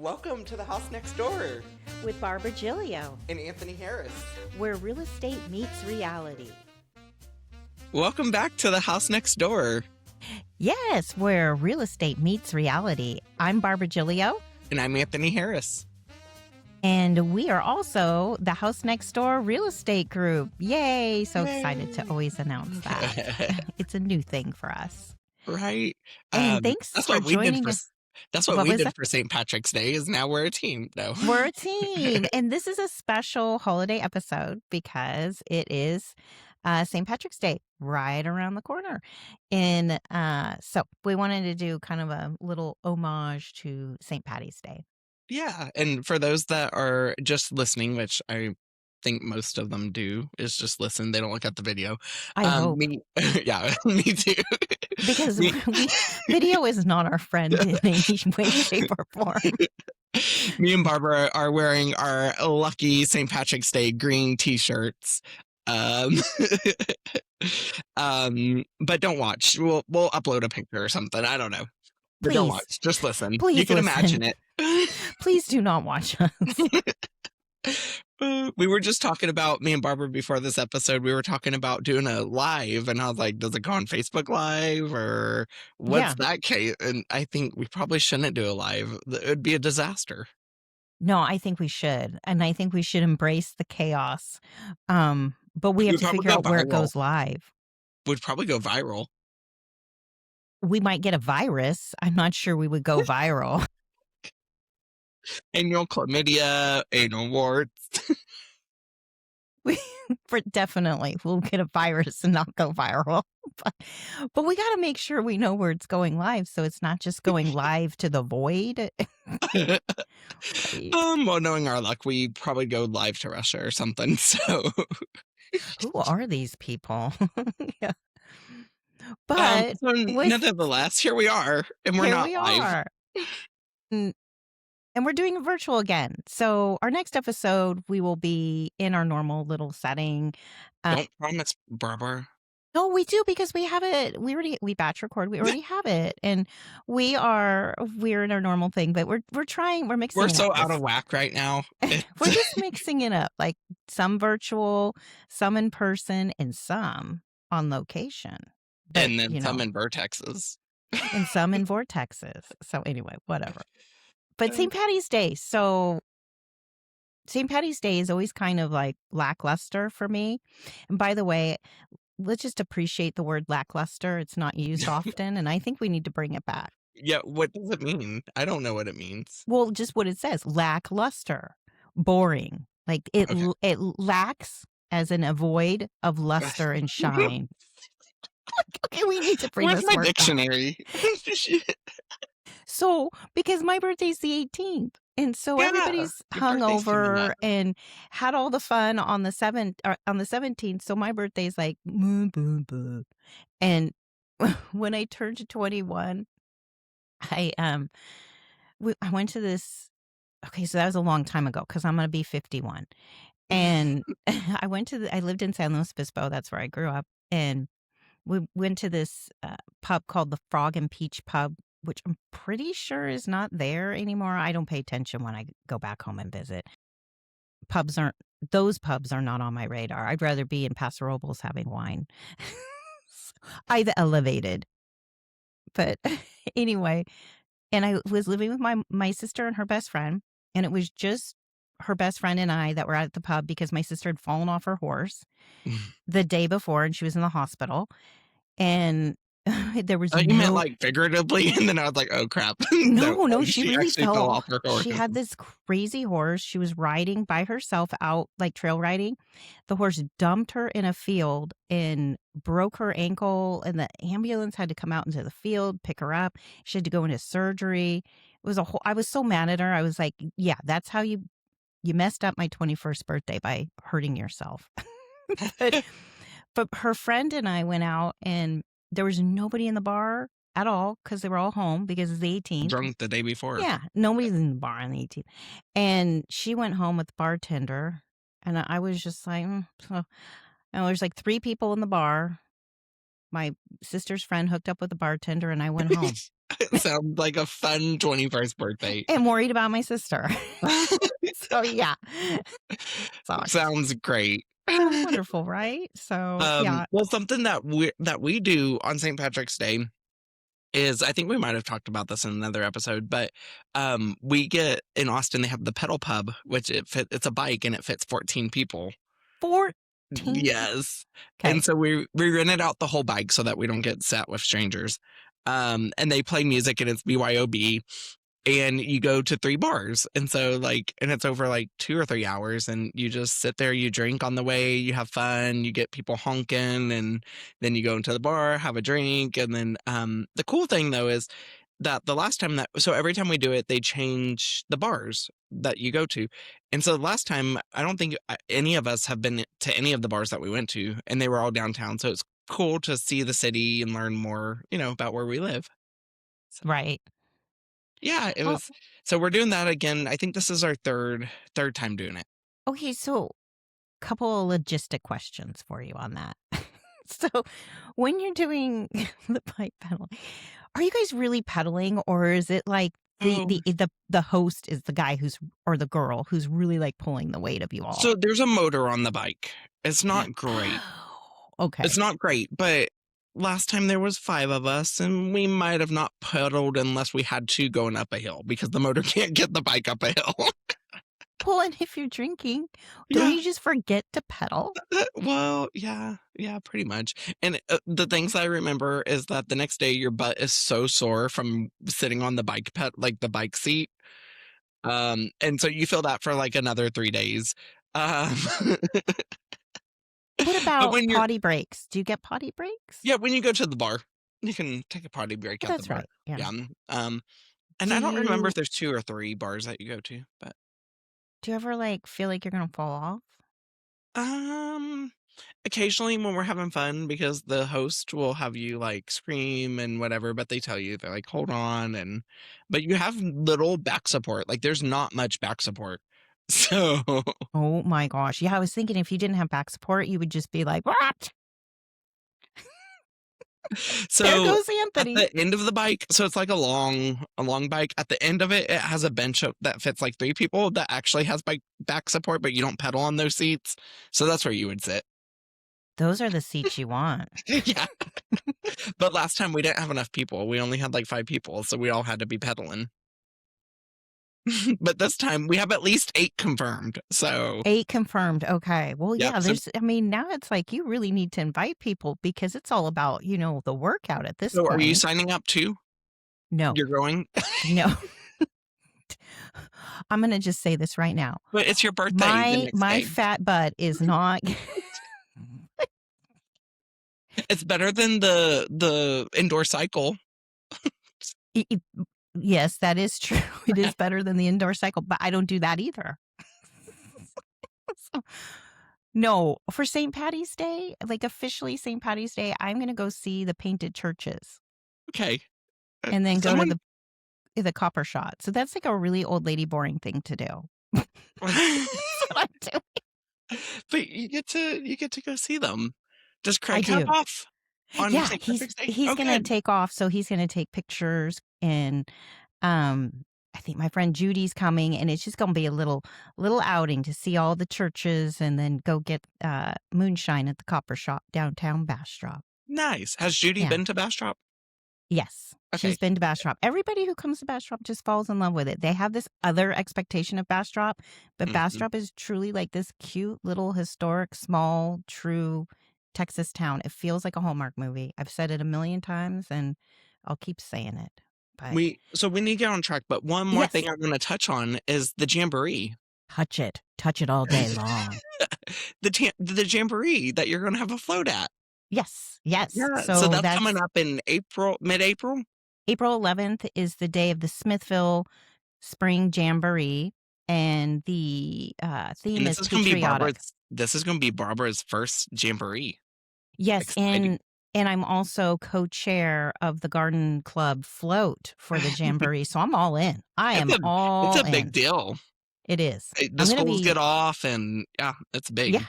Welcome to the house next door with Barbara Gillio, and Anthony Harris, where real estate meets reality. Welcome back to the house next door. Yes, where real estate meets reality. I'm Barbara Gillio. And I'm Anthony Harris. And we are also the House Next Door Real Estate Group. Yay! So excited to always announce that. It's a new thing for us. Right. And thanks for joining us. That's what we did for St. Patrick's Day, is now we're a team. No. We're a team. And this is a special holiday episode because it is St. Patrick's Day right around the corner. And so we wanted to do kind of a little homage to St. Patty's Day. Yeah. And for those that are just listening, which I think most of them do, is just listen. They don't look at the video. I hope. Yeah, me too. Because video is not our friend in any way, shape, or form. Me and Barbara are wearing our lucky St. Patrick's Day green t-shirts. But don't watch. We'll upload a picture or something. I don't know. But Please. Don't watch. Just listen. Please you can listen. Imagine it. Please do not watch us. We were just talking about, me and Barbara before this episode, we were talking about doing a live, and I was like, does it go on Facebook Live or what's that case? And I think we probably shouldn't do a live. It would be a disaster. No, I think we should. And I think we should embrace the chaos. But we have to figure out where it goes live. Would probably go viral. We might get a virus. I'm not sure we would go viral. Anal chlamydia, anal warts. Definitely, we'll get a virus and not go viral. But we got to make sure we know where it's going live, so it's not just going live to the void. Well, knowing our luck, we probably go live to Russia or something. So, who are these people? Yeah. But nonetheless, here we are, and we're not live. And we're doing a virtual again. So our next episode, we will be in our normal little setting. Don't promise, Barbara. No, we do, because we have it. We batch record. We already have it, and we're in our normal thing. But we're mixing. We're so out of whack right now. We're just mixing it up, like some virtual, some in person, and some on location. But, and then some in vortexes. And some in vortexes. So anyway, whatever. But St. Patty's Day. So St. Patty's Day is always kind of like lackluster for me. And by the way, let's just appreciate the word lackluster. It's not used often, and I think we need to bring it back. Yeah, what does it mean? I don't know what it means. Well, just what it says. Lackluster. Boring. Like it lacks as in a void of luster and shine. Okay, we need to bring this word my dictionary? So, because my birthday's the 18th, and so everybody's hungover and had all the fun on the 17th. So my birthday's like, and when I turned 21, I went to this. Okay, so that was a long time ago, because I'm gonna be 51, and I lived in San Luis Obispo. That's where I grew up, and we went to this pub called the Frog and Peach Pub, which I'm pretty sure is not there anymore. I don't pay attention when I go back home and visit. Those pubs are not on my radar. I'd rather be in Paso Robles having wine. I've elevated. But anyway, and I was living with my sister and her best friend, and it was just her best friend and I that were at the pub because my sister had fallen off her horse the day before, and she was in the hospital. And there was you meant like figuratively, and then I was like, oh crap. No, she really fell off her horse. She had this crazy horse. She was riding by herself out, like trail riding. The horse dumped her in a field and broke her ankle, and the ambulance had to come out into the field, pick her up. She had to go into surgery. It was I was so mad at her. I was like, yeah, that's how you messed up my 21st birthday, by hurting yourself. But her friend and I went out, and there was nobody in the bar at all, because they were all home because it's the 18th. Drunk the day before. Yeah, nobody's in the bar on the 18th. And she went home with the bartender, and I was just like, so. And there's like 3 people in the bar. My sister's friend hooked up with a bartender, and I went home. It sounds like a fun 21st birthday. And worried about my sister. So, yeah. Sucks. Sounds great. Sounds wonderful, right? So, yeah. Well, something that we do on St. Patrick's Day is, I think we might have talked about this in another episode, but we get in Austin, they have the pedal pub, which it's a bike and it fits 14 people. 14 people. Yes. And Okay. so we rented out the whole bike so that we don't get sat with strangers. And they play music and it's BYOB, and you go to 3 bars. And so and it's over like 2 or 3 hours, and you just sit there, you drink on the way, you have fun, you get people honking, and then you go into the bar, have a drink. And then the cool thing though is that the last time so every time we do it, they change the bars that you go to. And so the last time, I don't think any of us have been to any of the bars that we went to, and they were all downtown. So it's cool to see the city and learn more, about where we live. So Right. yeah, it Oh, was. So we're doing that again. I think this is our third time doing it. okay. So, couple of logistic questions for you on that. So, when you're doing the bike pedaling, are you guys really pedaling, or is it like Oh, the host is the guy who's or the girl who's really like pulling the weight of you all? so there's a motor on the bike. It's not great. Oh, It's okay. not great, but last time there was 5 of us, and we might have not pedaled unless we had to going up a hill because the motor can't get the bike up a hill. Well, and if you're drinking, don't Yeah. you just forget to pedal? Well, yeah, pretty much. And the things I remember is that the next day your butt is so sore from sitting on the like the bike seat. And so you feel that for like another 3 days. Um, What but about when you're potty breaks? Do you get potty breaks? yeah, when you go to the bar, you can take a potty break Oh, at the that's bar. right. Yeah. Yeah. And Do I don't remember if you there's 2 or 3 bars that you go to, but do you ever like feel like you're gonna fall off? um occasionally when we're having fun, because the host will have you like scream and whatever, but they tell you, they're like, hold on. And but you have little back support. Like there's not much back support. So Oh my gosh. Yeah, I was thinking if you didn't have back support, you would just be like, "What? There so goes at Anthony." the end of the bike, so it's like a long bike. At the end of it, it has a bench that fits like 3 people that actually has back support, but you don't pedal on those seats. So that's where you would sit. Those are the seats you want. Yeah. But last time we didn't have enough people. We only had like 5 people, so we all had to be pedaling. But this time we have at least 8 confirmed. So, 8 confirmed. Okay. Well, yep. yeah, I mean, now it's like you really need to invite people because it's all about, the workout at this So are you point. signing up too? No. You're going? No. I'm gonna just say this right now. But it's your birthday the next My day. fat butt is not It's better than the indoor cycle. I yes, that is true. It is better than the indoor cycle, but I don't do that either. So, no, for St. Patty's Day, like officially St. Patty's Day, I'm gonna go see the painted churches Okay. and then go to Someone the copper shot. So that's like a really old lady boring thing to do. That's what I'm doing. but you get to go see them. Does I Craig have do. off on Yeah, St. he's Patrick's Day? he's Oh, gonna good. take off, so he's gonna take pictures and, I think my friend Judy's coming, and it's just gonna be a little outing to see all the churches and then go get, moonshine at the copper shop downtown Bastrop. Nice. Has Judy Yeah. been to Bastrop? Yes, Okay. she's been to Bastrop. Everybody who comes to Bastrop just falls in love with it. They have this other expectation of Bastrop, but Mhm. Bastrop is truly like this cute little historic, small, true Texas town. It feels like a Hallmark movie. I've said it a million times and I'll keep saying it. But So we need to get on track, but one more thing yes, I wanna touch on is the jamboree. touch it all day long. The jamboree that you're gonna have a float at. Yes, yes. Yeah, so So that's coming that's up in April, mid-April, April 11th is the day of the Smithville Spring Jamboree, and the and theme this is is gonna be patriotic. Barbara's first jamboree. Yes, Exciting. and I'm also co-chair of the garden club float for the jamboree, so I'm all in. I It's am a it's all a big in. deal. It is. The I'm gonna schools be get off, and yeah, it's Yeah. big.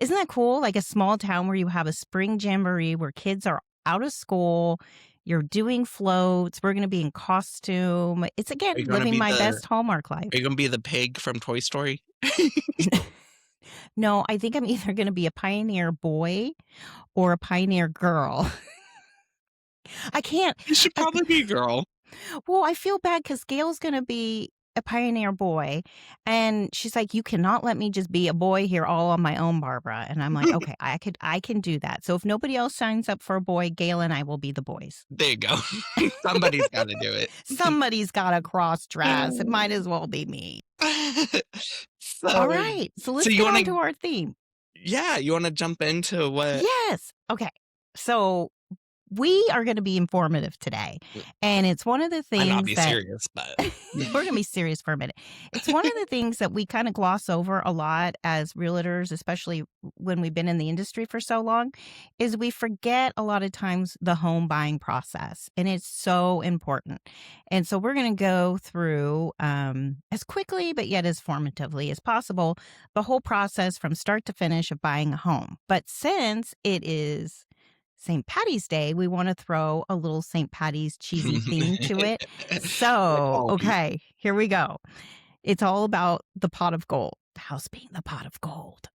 Isn't that cool? Like a small town where you have a spring jamboree where kids are out of school. You're doing floats. We're going to be in costume. It's Are you again gonna living be my the best Hallmark life. are you gonna be the pig from Toy Story? No, I think I'm either going to be a pioneer boy or a pioneer girl. I can't. You should I, probably be a girl. well, I feel bad because Gail's going to be a pioneer boy. And she's like, you cannot let me just be a boy here all on my own, Barbara. And I'm like, okay, I can do that. So if nobody else signs up for a boy, Gail and I will be the boys. There you go. Somebody's gotta do it. Somebody's got a cross dress. It might as well be me. All So right. So so let's you get wanna on to our theme. yeah, you wanna jump into what Yes. Okay. So we are going to be informative today. And it's one of the might not things be that serious, but we're going to be serious for a minute. It's one of the things that we kind of gloss over a lot as realtors, especially when we've been in the industry for so long, is we forget a lot of times the home buying process. And it's so important. And so we're going to go through as quickly, but yet as formatively as possible, the whole process from start to finish of buying a home. But since it is St. Patty's Day, we want to throw a little St. Patty's cheesy theme to it. like So, always. okay, here we go. It's all about the pot of gold, the house being the pot of gold.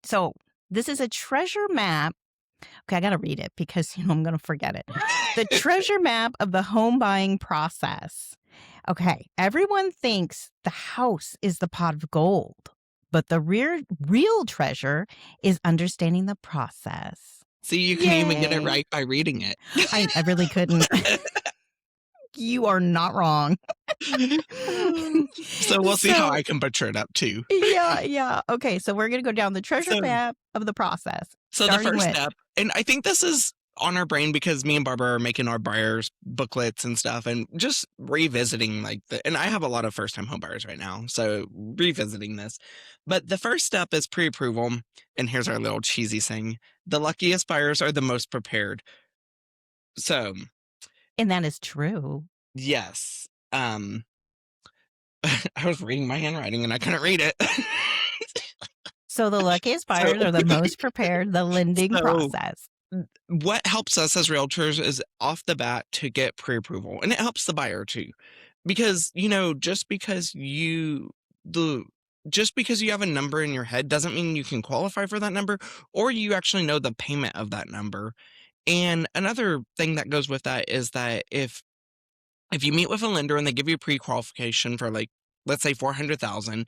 So this is a treasure map. Okay, I got to read it because I'm going to forget it. The treasure map of the home buying process. Okay, everyone thinks the house is the pot of gold, but the real treasure is understanding the process. See, you can even get it Yay. right by reading it. I really couldn't. You are not wrong. So we'll see how So, I can butcher it up too. yeah, yeah. Okay, so we're gonna go down the treasure So map of the process, so the starting first with step, and I think this is on our brain because me and Barbara are making our buyers booklets and stuff and just revisiting like and I have a lot of first time home buyers right now. So revisiting this. But the first step is pre-approval. And here's our little cheesy saying. The luckiest buyers are the most prepared. So and that is true. yes. I was reading my handwriting and I couldn't read it. So the luckiest so buyers are the most prepared, the lending so process. what helps us as realtors is off the bat to get pre-approval, and it helps the buyer too, because the just because you have a number in your head doesn't mean you can qualify for that number or you actually know the payment of that number. And another thing that goes with that is that if you meet with a lender and they give you pre-qualification for like let's say 400,000,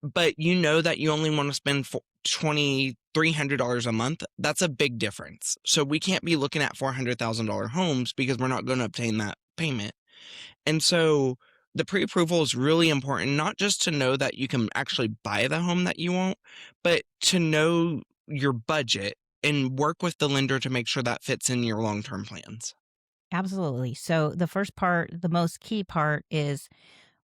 but you know that you only want to spend $2,300 a month, that's a big difference. So we can't be looking at $400,000 homes because we're not going to obtain that payment. And so the pre-approval is really important, not just to know that you can actually buy the home that you want, but to know your budget and work with the lender to make sure that fits in your long-term plans. Absolutely. So the first part, the most key part is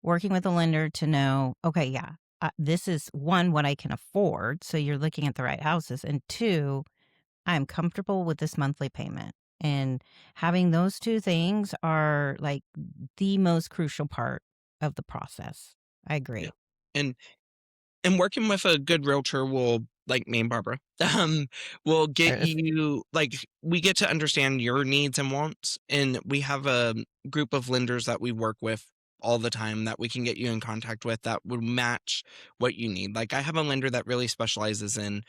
working with a lender to know, okay, yeah, this is one, what I can afford. So you're looking at the right houses. And two, I'm comfortable with this monthly payment. And having those two things are like the most crucial part of the process. I Yeah. agree. And And working with a good realtor will like me and Barbara, will get There's you like we get to understand your needs and wants, and we have a group of lenders that we work with all the time that we can get you in contact with that would match what you need. Like I have a lender that really specializes in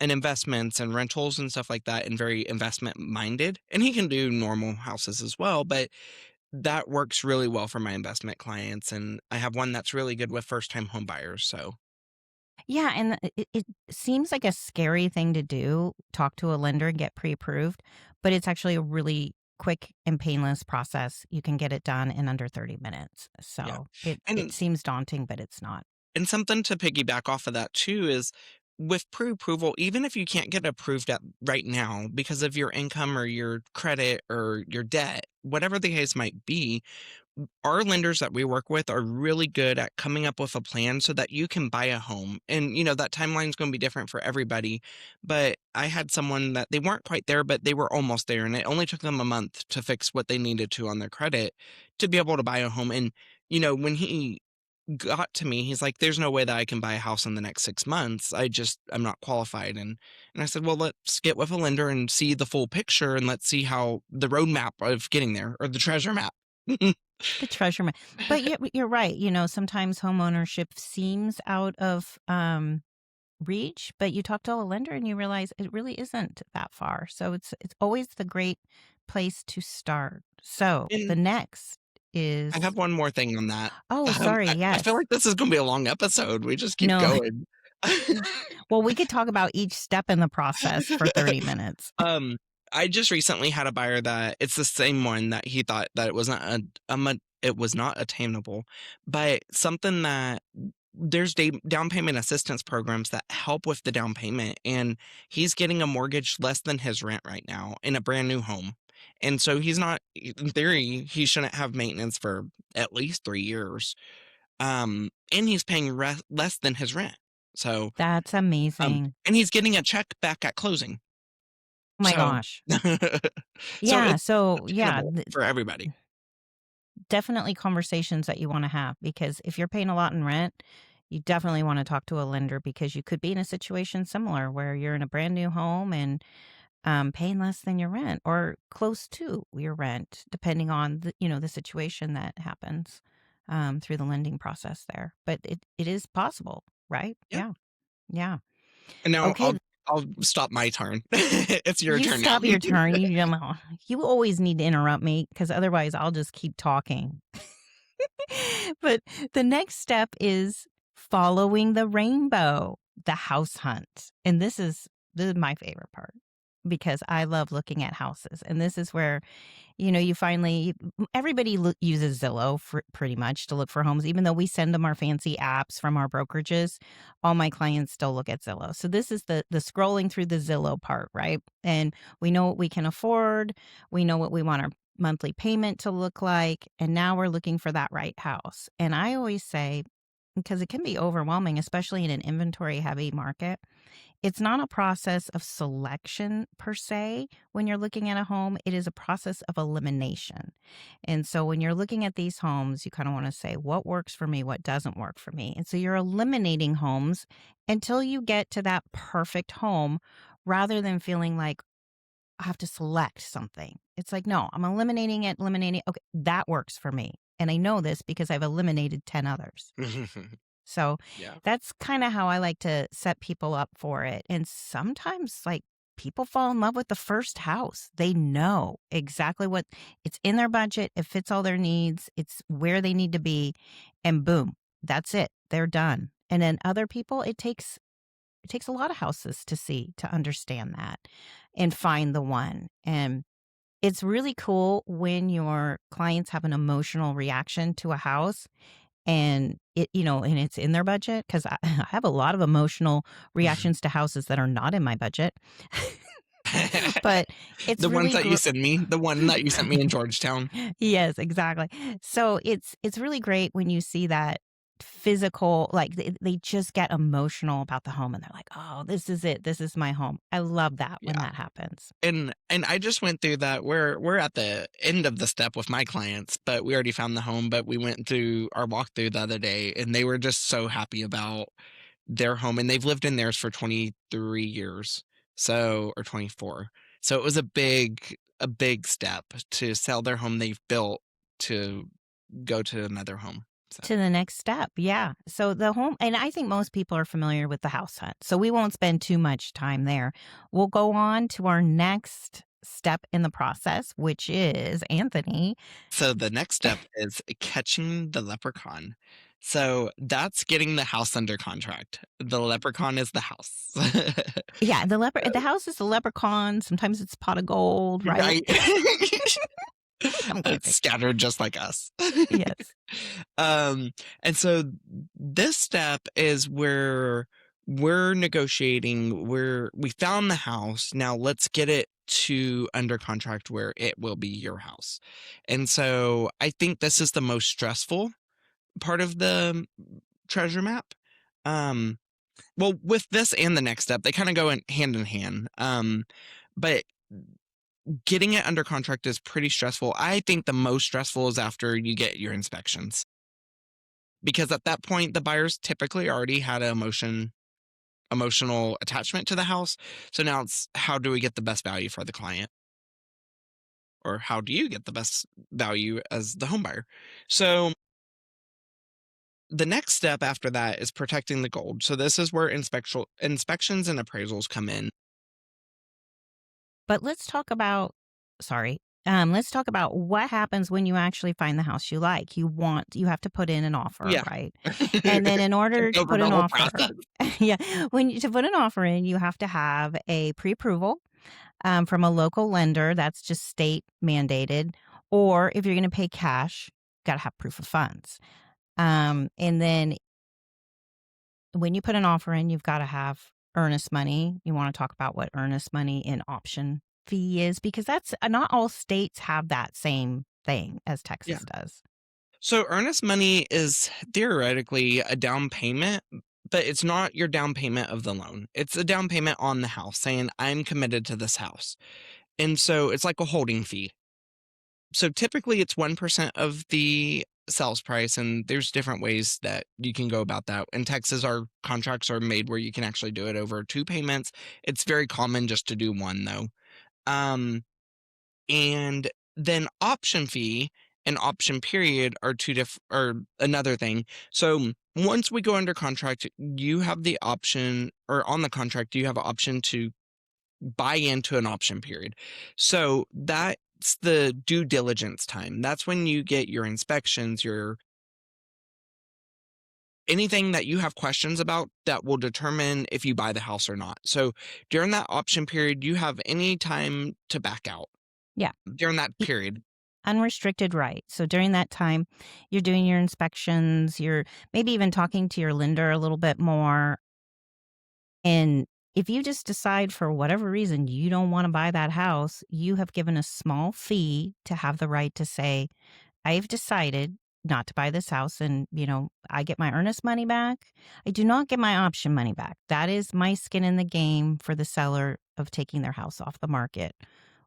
investments and rentals and stuff like that and very investment minded. And he can do normal houses as well, but that works really well for my investment clients. And I have one that's really good with first time home buyers. So Yeah, and it seems like a scary thing to do, talk to a lender and get pre-approved, but it's actually a really quick and painless process. You can get it done in under 30 minutes. yeah. So it And seems daunting, but it's not. something to piggyback off of that too is with pre-approval, even if you can't get approved at right now because of your income or your credit or your debt, whatever the case might be, our lenders that we work with are really good at coming up with a plan so that you can buy a home. And, that timeline is going to be different for everybody. But I had someone that they weren't quite there, but they were almost there. And it only took them a month to fix what they needed to on their credit to be able to buy a home. And, when he got to me. He's like, "There's no way that I can buy a house in the next 6 months. I'm not qualified." And I said, "Well, let's get with a lender and see the full picture, and let's see how the roadmap of getting there, or the treasure map." The treasure ma but you're right, sometimes homeownership seems out of, reach, but you talk to a lender and you realize it really isn't that far. So it's always the great place to start. So the And next I is have one more thing on that. oh, sorry, I feel yes. like this is gonna be a long episode. We just keep No. going. Well, we could talk about each step in the process for 30 minutes. Um, I just recently had a buyer that it's the same one that he thought that it was not it was not attainable, but something that there's down payment assistance programs that help with the down payment, and he's getting a mortgage less than his rent right now in a brand new home. And so he's not, in theory, he shouldn't have maintenance for at least 3 years. And he's paying less than his rent. So, That's amazing. and he's getting a check back at closing. Oh my So, gosh. so Yeah, it's so yeah, attainable for everybody. definitely conversations that you want to have because if you're paying a lot in rent, you definitely want to talk to a lender because you could be in a situation similar where you're in a brand new home and paying less than your rent or close to your rent, depending on the situation that happens through the lending process there. But it is possible, right? Yep. Yeah, yeah. And now Okay, I'll stop my turn. It's your you turn now. stop your turn. You always need to interrupt me because otherwise I'll just keep talking. But the next step is following the rainbow, the house hunt. And this is my favorite part because I love looking at houses. And this is where, you finally everybody uses Zillow for pretty much to look for homes even though we send them our fancy apps from our brokerages. All my clients still look at Zillow. So this is the scrolling through the Zillow part, right? And we know what we can afford, we know what we want our monthly payment to look like, and now we're looking for that right house. And I always say, because it can be overwhelming, especially in an inventory heavy market, it's not a process of selection per se when you're looking at a home. It is a process of elimination. And so when you're looking at these homes, you kind of want to say, what works for me? What doesn't work for me? And so you're eliminating homes until you get to that perfect home rather than feeling like I have to select something. It's like, no, I'm eliminating it, eliminating. Okay, that works for me. And I know this because I've eliminated 10 others. So Yeah. that's kind of how I like to set people up for it. And sometimes, like, people fall in love with the first house. They know exactly what it's in their budget, it fits all their needs, it's where they need to be, and boom, that's it. They're done. And then other people, it takes a lot of houses to see to understand that and find the one. And it's really cool when your clients have an emotional reaction to a house and and it's in their budget because I, I have a lot of emotional reactions to houses that are not in my budget. But it's The ones really that you send me, the one that you sent me in Georgetown. yes, exactly. So it's really great when you see that physical, like they just get emotional about the home and they're like, oh, this is it, this is my home. I love that when Yeah. that happens. And I just went through that. We're at the end of the step with my clients, but we already found the home, but we went through our walkthrough the other day and they were just so happy about their home, and they've lived in theirs for 23 years. So, or 24. So it was a big step to sell their home they've built to go to another home. So, To the next step. Yeah. So the home, and I think most people are familiar with the house hunt. So we won't spend too much time there. We'll go on to our next step in the process, which is Anthony. so the next step is catching the leprechaun. So that's getting the house under contract. The leprechaun is the house. Yeah. The house is the leprechaun. Sometimes it's pot of gold, right? Right. I'm It's kidding. scattered just like us. Yes. Um, and so this step is where we're negotiating, we found the house. Now let's get it to under contract where it will be your house. And so I think this is the most stressful part of the treasure map. Um, well, with this and the next step, they kind of go in hand in hand. But getting it under contract is pretty stressful. I think the most stressful is after you get your inspections. because at that point, the buyers typically already had an emotional attachment to the house. So now it's how do we get the best value for the client? Or how do you get the best value as the home buyer? So the next step after that is protecting the gold. So this is where inspections and appraisals come in. But let's talk about what happens when you actually find the house you like. You have to put in an offer, Yeah. right? And then in order to Over put the an whole offer process. yeah, to put an offer in, you have to have a pre-approval, from a local lender that's just state mandated, or if you're gonna pay cash, gotta have proof of funds. And then when you put an offer in, you've gotta have earnest money. You wanna talk about what earnest money and option fee is because that's not all states have that same thing as Yeah. Texas does. So earnest money is theoretically a down payment, but it's not your down payment of the loan. It's a down payment on the house saying, I'm committed to this house. And so it's like a holding fee. So typically it's 1% of the sales price. And there's different ways that you can go about that. In Texas, our contracts are made where you can actually do it over two payments. It's very common just to do one though. Um, and then option fee and option period are are another thing. So once we go under contract, you have the option, or on the contract, you have an option to buy into an option period. So that's the due diligence time. That's when you get your inspections, your anything that you have questions about that will determine if you buy the house or not. So during that option period, you have any time to back out Yeah. during that period. Unrestricted right. So during that time, you're doing your inspections, you're maybe even talking to your lender a little bit more. And if you just decide for whatever reason you don't want to buy that house, you have given a small fee to have the right to say, I've decided not to buy this house and, I get my earnest money back. I do not get my option money back. That is my skin in the game for the seller of taking their house off the market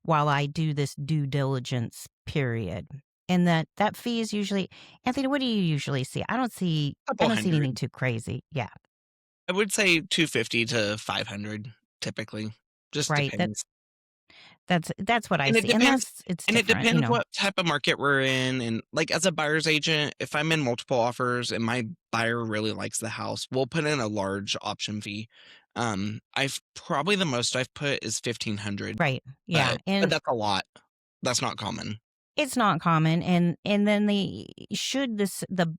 while I do this due diligence period. And that fee is usually Anthony, what do you usually see? I Couple don't see anything hundred. too crazy. Yeah, I would say 250 to 500 typically. Just right. depends. That's what I And it see. And depends it's and it different, depends what type of market we're in, and, like, as a buyer's agent, if I'm in multiple offers and my buyer really likes the house, we'll put in a large option fee. I've probably the most I've put is 1,500, right. Yeah. but And that's a lot. That's not common. it's not common, and then the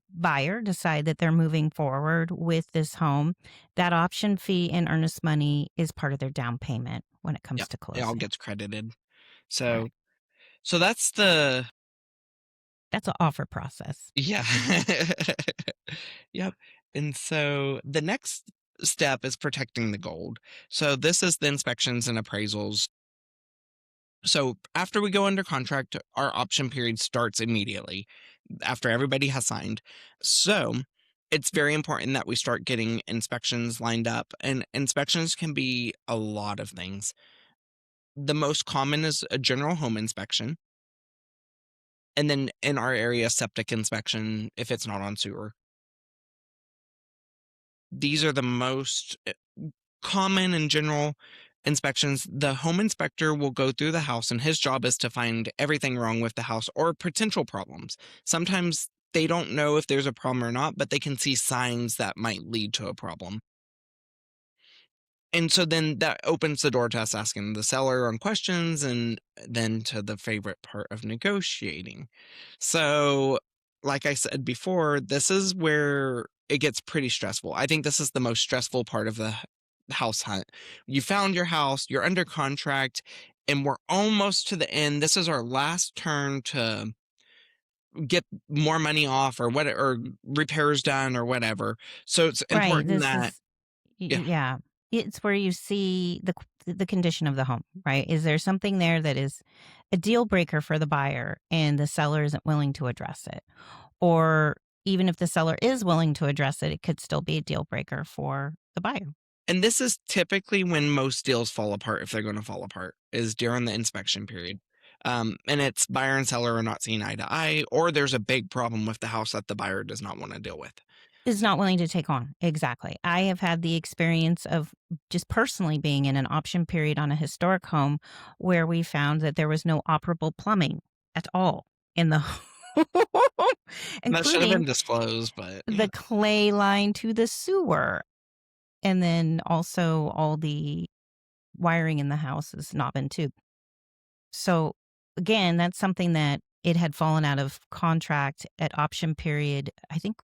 buyer decide that they're moving forward with this home, that option fee and earnest money is part of their down payment when it comes Yep, to it all closing. gets credited. So Correct. so that's the That's an offer process. yeah. Yep. And so the next step is protecting the gold. So this is the inspections and appraisals. So after we go under contract, our option period starts immediately after everybody has signed. So it's very important that we start getting inspections lined up, and inspections can be a lot of things. The most common is a general home inspection, and then in our area, septic inspection if it's not on sewer. These are the most common and general inspections. The home inspector will go through the house, and his job is to find everything wrong with the house or potential problems. Sometimes they don't know if there's a problem or not, but they can see signs that might lead to a problem. And so then that opens the door to us asking the seller on questions, and then to the favorite part of negotiating. So, like I said before, this is where it gets pretty stressful. I think this is the most stressful part of the house hunt. You found your house, you're under contract, and we're almost to the end. This is our last turn to get more money off or what, or repairs done or whatever. So it's Right, important this that is yeah. yeah. It's where you see the condition of the home, right? Is there something there that is a deal breaker for the buyer and the seller isn't willing to address it? Or even if the seller is willing to address it, it could still be a deal breaker for the buyer. And this is typically when most deals fall apart if they're gonna fall apart, is during the inspection period. and it's buyer and seller are not seeing eye to eye, or there's a big problem with the house that the buyer does not want to deal with. Is not willing to take on. Exactly. I have had the experience of just personally being in an option period on a historic home where we found that there was no operable plumbing at all in the home, That should have been including disclosed, but the clay line to the sewer. And then also all the wiring in the house has not been tubed. So again, that's something that it had fallen out of contract at option period, I think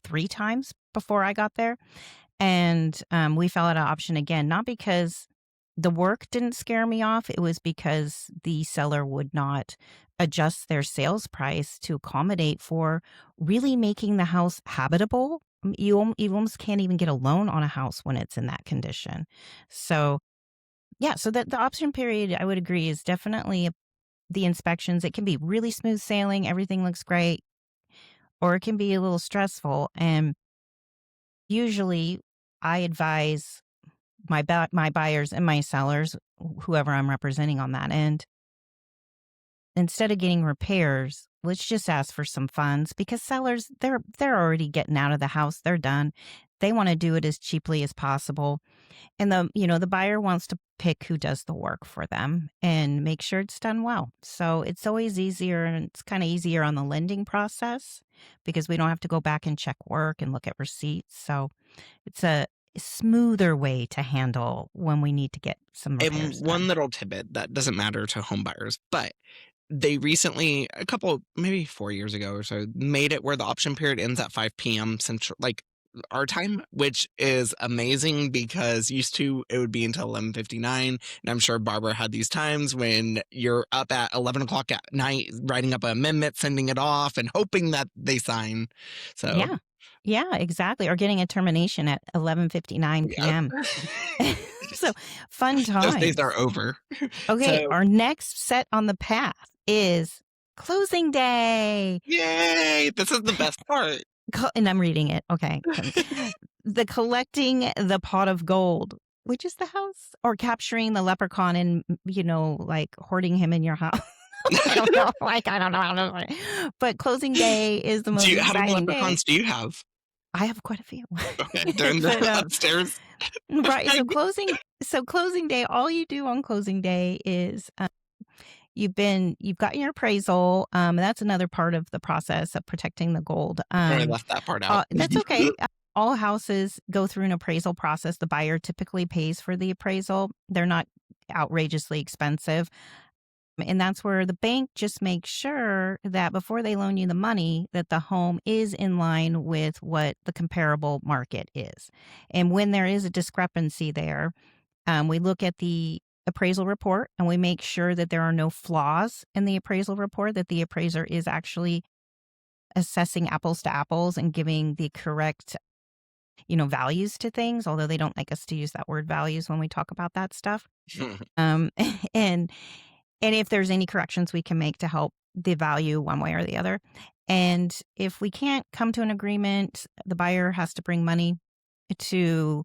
3 times before I got there. And, we fell out of option again, not because the work didn't scare me off, it was because the seller would not adjust their sales price to accommodate for really making the house habitable. You almost can't even get a loan on a house when it's in that condition. So, yeah, so that the option period, I would agree, is definitely the inspections. It can be really smooth sailing, everything looks great, or it can be a little stressful, and usually I advise my buyers and my sellers, whoever I'm representing on that end, instead of getting repairs, let's just ask for some funds because sellers, they're already getting out of the house, they're done. They want to do it as cheaply as possible. And the buyer wants to pick who does the work for them and make sure it's done well. So it's always easier, and it's kind of easier on the lending process because we don't have to go back and check work and look at receipts. So it's a smoother way to handle when we need to get some and repairs one done. little tidbit that doesn't matter to home buyers, but they recently, a couple, maybe 4 years ago or so, made it where the option period ends at 5 p.m. Central, like our time, which is amazing because used to it would be until 11:59, and I'm sure Barbara had these times when you're up at 11 o'clock at night writing up an amendment, sending it off, and hoping that they sign. So Yeah. Yeah, exactly. Or getting a termination at 11:59 yeah, PM. So fun those days are times. over. Okay, So our next set on the path is closing day. yay! This is the best part. And I'm reading it. Okay. The collecting the pot of gold, which is the house, or capturing the leprechaun and, like hoarding him in your house. I don't know. Like, I don't know. But closing day is the most How many exciting day. leprechauns do you have? I have quite a few. Okay, they're in But, the upstairs. right. So closing day, all you do on closing day is you've gotten your appraisal. That's another part of the process of protecting the gold. Oh, I left that part out. That's okay. All houses go through an appraisal process. The buyer typically pays for the appraisal. They're not outrageously expensive. And that's where the bank just makes sure that before they loan you the money, that the home is in line with what the comparable market is. And when there is a discrepancy there, we look at the appraisal report and we make sure that there are no flaws in the appraisal report, that the appraiser is actually assessing apples to apples and giving the correct, values to things, although they don't like us to use that word values when we talk about that stuff. Um, and and if there's any corrections we can make to help the value one way or the other. And if we can't come to an agreement, the buyer has to bring money to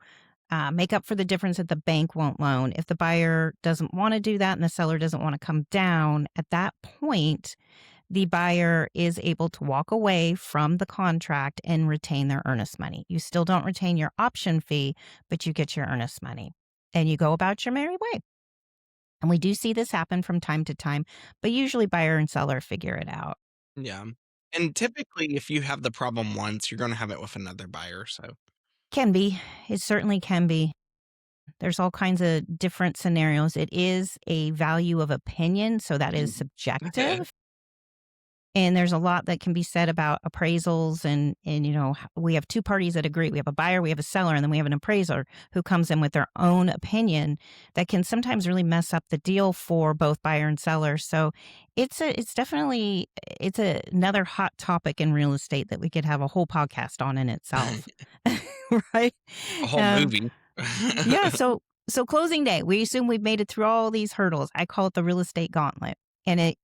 make up for the difference that the bank won't loan. If the buyer doesn't want to do that and the seller doesn't want to come down, at that point, the buyer is able to walk away from the contract and retain their earnest money. You still don't retain your option fee, but you get your earnest money and you go about your merry way. And we do see this happen from time to time, but usually buyer and seller figure it out. Yeah, and typically, if you have the problem once, you're gonna have it with another buyer, so Can be. It certainly can be. There's all kinds of different scenarios. It is a value of opinion, so that is subjective. And there's a lot that can be said about appraisals and we have two parties that agree. We have a buyer, we have a seller, and then we have an appraiser who comes in with their own opinion that can sometimes really mess up the deal for both buyer and seller. So it's another hot topic in real estate that we could have a whole podcast on in itself. Right? a whole Um, movie. yeah, so closing day, we assume we've made it through all these hurdles. I call it the real estate gauntlet. And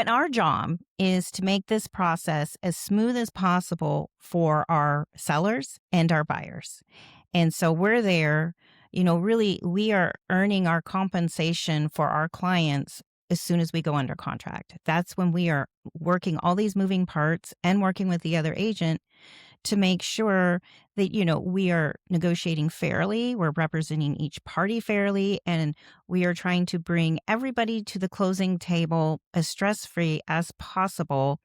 our job is to make this process as smooth as possible for our sellers and our buyers. And so we're there, really, we are earning our compensation for our clients as soon as we go under contract. That's when we are working all these moving parts and working with the other agent to make sure that, we are negotiating fairly, we're representing each party fairly, and we are trying to bring everybody to the closing table as stress-free as possible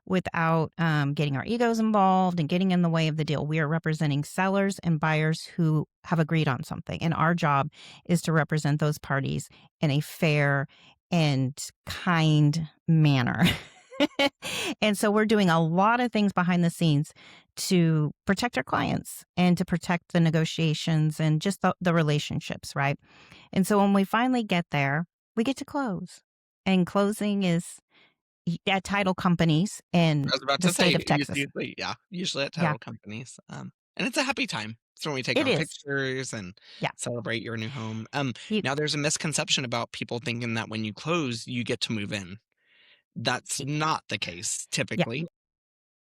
without getting our egos involved and getting in the way of the deal. We are representing sellers and buyers who have agreed on something. And our job is to represent those parties in a fair and kind manner. And so we're doing a lot of things behind the scenes to protect our clients and to protect the negotiations and just the relationships, right? And so when we finally get there, we get to close. And closing is at title companies in I was about the to state say, of Texas. usually at Yeah, title companies, and it's a happy time. It's when we take it our is. pictures and Yeah. celebrate your new home. You, Now there's a misconception about people thinking that when you close, you get to move in. That's not the case, yeah. typically.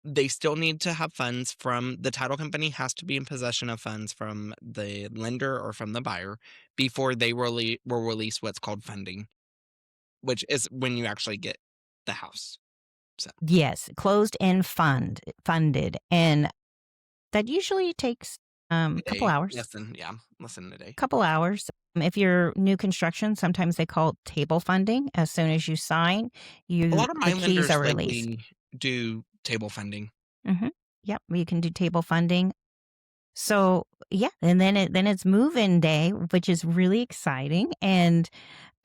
They still need to have funds from the title company has to be in possession of funds from the lender or from the buyer before they will release what's called funding, which is when you actually get the house. So, Yes, closed and funded. And that usually takes a couple day, hours. less than a day. Couple hours. If you're new construction, sometimes they call it table funding. As soon as you sign, A you lot of the my keys lenders are released. lately do table funding. hmm Yep, you can do table funding. So yeah, and then it's move-in day, which is really exciting. And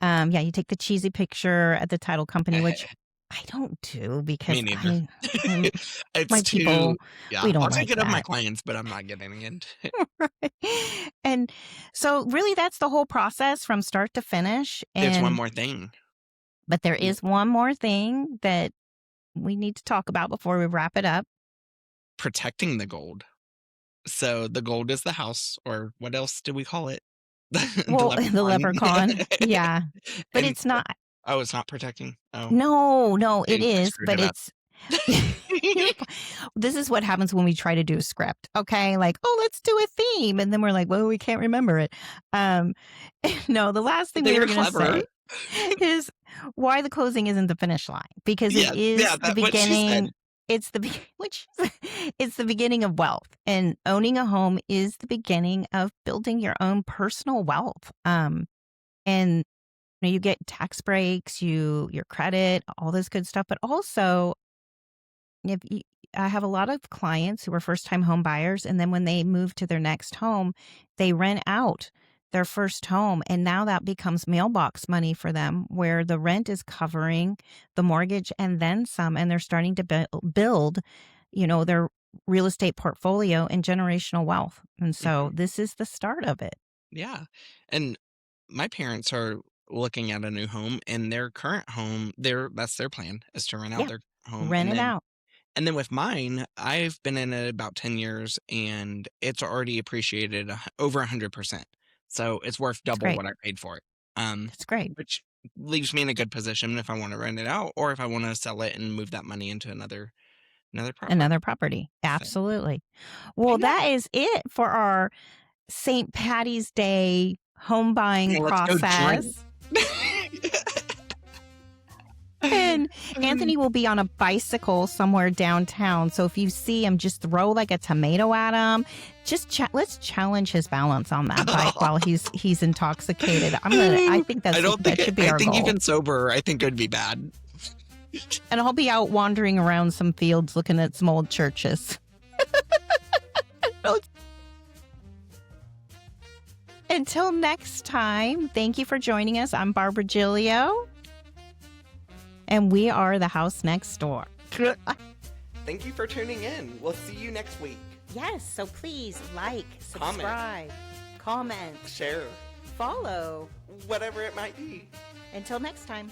yeah, you take the cheesy picture at the title company, which I don't do Me because neither. I'm It's my too people, we I'll don't take like it of my that. clients, but I'm not getting into it. And so really that's the whole process from start to finish. There's one And more thing, but there w is one more thing that we need to talk about before we wrap it up. protecting the gold. So, the gold is the house, or what else do we call it? The Well, the leprechaun. leprechaun. Yeah. But And it's not. oh, it's not protecting? Oh, No, no, it dang, I is, screwed but it up. it's you're this is what happens when we try to do a script. Okay? Like, "Oh, let's do a theme." And then we're like, "Well, we can't remember it." Um no, the last thing They we were are going to clever. say is why the closing isn't the finish line because it Yes, yeah, is the that what she said. beginning. It's the which it's the beginning of wealth, and owning a home is the beginning of building your own personal wealth. And you get tax breaks, your credit, all this good stuff, but also if you, I have a lot of clients who are first time home buyers, and then when they move to their next home, they rent out their first home. And now that becomes mailbox money for them, where the rent is covering the mortgage and then some. And they're starting to build, their real estate portfolio and generational wealth. And so Mhm. this is the start of it. Yeah, and my parents are looking at a new home, and their current home, that's their plan, is to rent out Yeah. their home, Rent and it then out. with mine, I've been in it about 10 years, and it's already appreciated over 100%. So, it's worth That's double great. what I paid for it, um, That's great. which leaves me in a good position if I wanna rent it out or if I wanna sell it and move that money into another property. Another property. So, Absolutely. but Well, yeah, that is it for our St. Patty's Day home buying well, let's go drink. process. And Anthony will be on a bicycle somewhere downtown. So if you see him, just throw like a tomato at him. Just let's challenge his balance on that bike while he's intoxicated. I think I don't think that should be I our think goal. even sober, I think it would be bad. And I'll be out wandering around some fields looking at some old churches. Until next time, thank you for joining us. I'm Barbara Giglio, and we are the house next door. Thank you for tuning in. We'll see you next week. Yes, so please like, Comment. subscribe, comment, Share, follow. whatever it might be. Until next time.